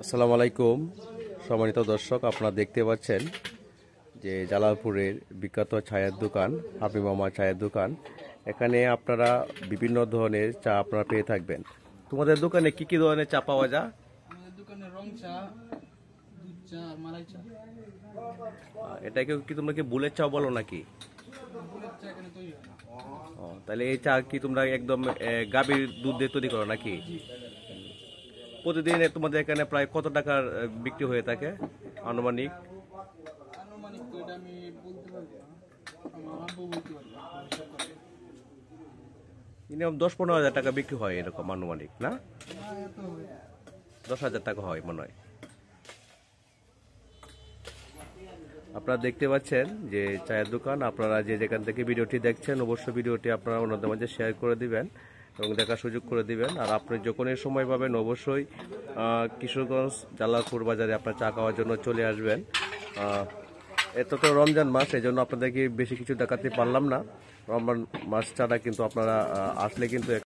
আসসালামু আলাইকুম সম্মানিত দর্শক, আপনারা দেখতে পাচ্ছেন যে জালালপুরের বিখ্যাত চায়ের দোকান হাবিব মামা চায়ের দোকান। এখানে আপনারা বিভিন্ন ধরনের চা আপনারা পেয়ে থাকবেন। তোমাদের দোকানে কি কি ধরনের চা পাওয়া যায়? আমাদের দোকানে রং চা, দুধ চা আর মালাই চা। এটাকে কি তোমরা কি বুলেট চা বলো নাকি? বুলেট চা এখানে তৈরি হয় না। তাহলে এই চা কি তোমরা একদম গাভীর দুধ দিয়ে তৈরি করো নাকি? প্রতিদিন তোমাদের এখানে প্রায় কত টাকার বিক্রি হয়ে থাকে আনুমানিক? আনুমানিক তো এটা আমি বলতে পারবো না, আমার আব্বু বলতে পারবে, হিসাব করে। মিনিমাম 10-15 হাজার টাকা বিক্রি হয় এরকম আনুমানিক না? না, এত হবে না। 10,000 টাকা হয় মনে হয়। আপনারা দেখতে পাচ্ছেন যে চায়ের দোকান। আপনারা যে যেখান থেকে ভিডিওটি দেখছেন অবশ্যই ভিডিওটি আপনারা অন্যদের মাঝে শেয়ার করে দিবেন এবং দেখার সুযোগ করে দিবেন। আর আপনি যখনই সময় পাবেন অবশ্যই কিশোরগঞ্জ জালালপুর বাজারে আপনার চা খাওয়ার জন্য চলে আসবেন। এত তো রমজান মাস, এই জন্য আপনাদেরকে বেশি কিছু দেখাতে পারলাম না। রমজান মাস ছাড়া কিন্তু আপনারা আসলে কিন্তু